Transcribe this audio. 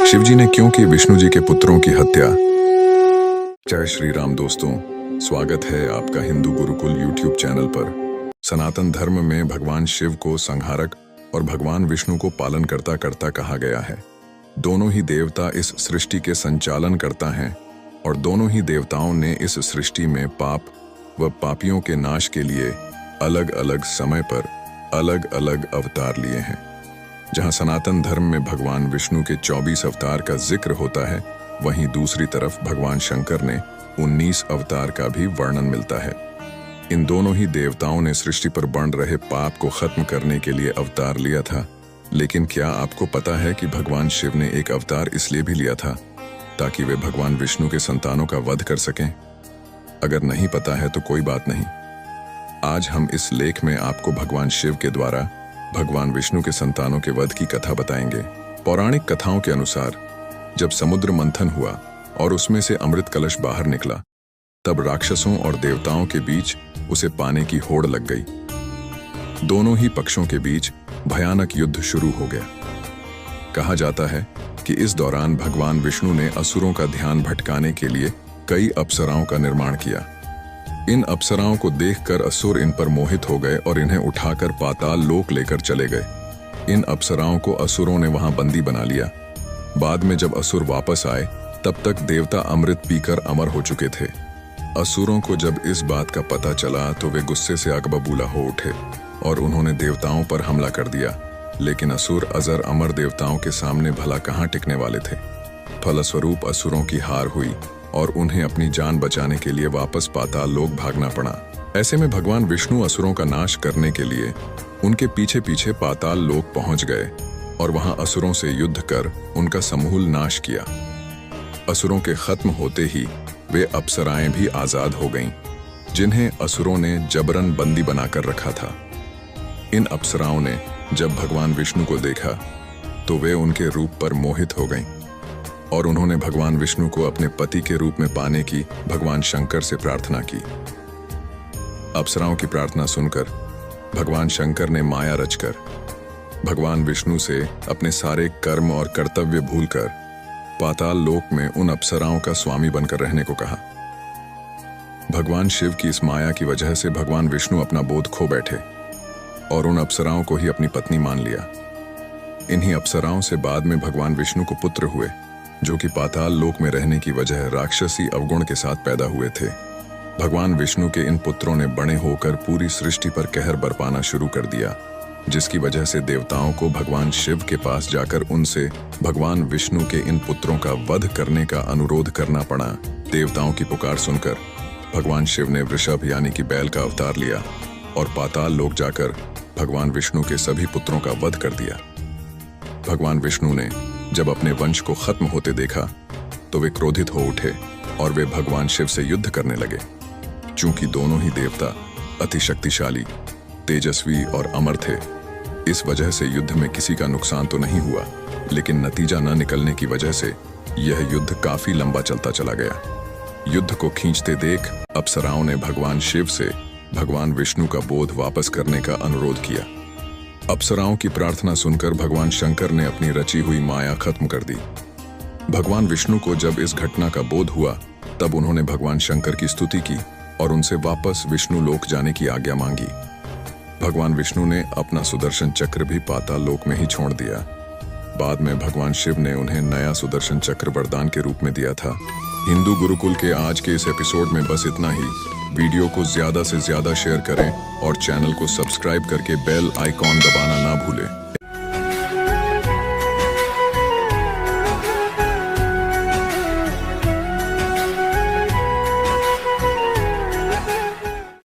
शिवजी ने क्यों की विष्णु जी के पुत्रों की हत्या। जय श्री राम दोस्तों, स्वागत है आपका हिंदू गुरुकुल यूट्यूब चैनल पर। सनातन धर्म में भगवान शिव को संहारक और भगवान विष्णु को पालन करता कहा गया है। दोनों ही देवता इस सृष्टि के संचालन करता हैं और दोनों ही देवताओं ने इस सृष्टि में पाप व पापियों के नाश के लिए अलग अलग समय पर अलग अलग अवतार लिए हैं। जहां सनातन धर्म में भगवान विष्णु के 24 अवतार का जिक्र होता है, वहीं दूसरी तरफ भगवान शंकर ने 19 अवतार का भी वर्णन मिलता है। इन दोनों ही देवताओं ने सृष्टि पर बढ़ रहे पाप को खत्म करने के लिए अवतार लिया था। लेकिन क्या आपको पता है कि भगवान शिव ने एक अवतार इसलिए भी लिया था ताकि वे भगवान विष्णु के संतानों का वध कर सकें? अगर नहीं पता है तो कोई बात नहीं, आज हम इस लेख में आपको भगवान शिव के द्वारा भगवान विष्णु के संतानों के वध की कथा बताएंगे। पौराणिक कथाओं के अनुसार जब समुद्र मंथन हुआ और उसमें से अमृत कलश बाहर निकला, तब राक्षसों और देवताओं के बीच उसे पाने की होड़ लग गई। दोनों ही पक्षों के बीच भयानक युद्ध शुरू हो गया। कहा जाता है कि इस दौरान भगवान विष्णु ने असुरों का ध्यान भटकाने के लिए कई अप्सराओं का निर्माण किया। इन अप्सराओं को देखकर असुर इन पर मोहित हो गए और इन्हें उठाकर पाताल लोक लेकर चले गए। इन अप्सराओं को असुरों ने वहां बंदी बना लिया। बाद में जब असुर वापस आए, तब तक देवता अमृत पीकर अमर हो चुके थे। असुरों को जब इस बात का पता चला तो वे गुस्से से आग बबूला हो उठे और उन्होंने देवताओं पर हमला कर दिया। लेकिन असुर अजर अमर देवताओं के सामने भला कहाँ टिकने वाले थे। फलस्वरूप असुरों की हार हुई और उन्हें अपनी जान बचाने के लिए वापस पाताल लोक भागना पड़ा। ऐसे में भगवान विष्णु असुरों का नाश करने के लिए उनके पीछे पीछे पाताल लोक पहुंच गए और वहां असुरों से युद्ध कर उनका समूल नाश किया। असुरों के खत्म होते ही वे अप्सराएं भी आजाद हो गईं, जिन्हें असुरों ने जबरन बंदी बनाकर रखा था। इन अप्सराओं ने जब भगवान विष्णु को देखा तो वे उनके रूप पर मोहित हो गईं और उन्होंने भगवान विष्णु को अपने पति के रूप में पाने की भगवान शंकर से प्रार्थना की। अप्सराओं की प्रार्थना सुनकर भगवान शंकर ने माया रचकर भगवान विष्णु से अपने सारे कर्म और कर्तव्य भूलकर पाताल लोक में उन अप्सराओं का स्वामी बनकर रहने को कहा। भगवान शिव की इस माया की वजह से भगवान विष्णु अपना बोध खो बैठे और उन अप्सराओं को ही अपनी पत्नी मान लिया। इन्हीं अप्सराओं से बाद में भगवान विष्णु को पुत्र हुए, जो कि पाताल लोक में रहने की वजह राक्षसी अवगुण के साथ पैदा हुए थे। भगवान विष्णु के इन पुत्रों ने बड़े होकर पूरी सृष्टि पर कहर बरपाना शुरू कर दिया, जिसकी वजह से देवताओं को भगवान शिव के पास जाकर उनसे भगवान विष्णु के इन पुत्रों का वध करने का अनुरोध करना पड़ा। देवताओं की पुकार सुनकर भगवान शिव ने वृषभ यानी कि बैल का अवतार लिया और पाताल लोक जाकर भगवान विष्णु के सभी पुत्रों का वध कर दिया। भगवान विष्णु ने जब अपने वंश को खत्म होते देखा तो वे क्रोधित हो उठे और वे भगवान शिव से युद्ध करने लगे। चूंकि दोनों ही देवता अति शक्तिशाली, तेजस्वी और अमर थे, इस वजह से युद्ध में किसी का नुकसान तो नहीं हुआ, लेकिन नतीजा न निकलने की वजह से यह युद्ध काफी लंबा चलता चला गया। युद्ध को खींचते देख अप्सराओं ने भगवान शिव से भगवान विष्णु का बोध वापस करने का अनुरोध किया। अप्सराओं की प्रार्थना सुनकर भगवान शंकर ने अपनी रची हुई माया खत्म कर दी। भगवान विष्णु को जब इस घटना का बोध हुआ, तब उन्होंने भगवान शंकर की स्तुति की और उनसे वापस विष्णु लोक जाने की आज्ञा मांगी। भगवान विष्णु ने अपना सुदर्शन चक्र भी पाताल लोक में ही छोड़ दिया। बाद में भगवान शिव ने उन्हें नया सुदर्शन चक्र वरदान के रूप में दिया था। हिंदू गुरुकुल के आज के इस एपिसोड में बस इतना ही। वीडियो को ज्यादा से ज्यादा शेयर करें और चैनल को सब्सक्राइब करके बेल आइकॉन दबाना ना भूलें।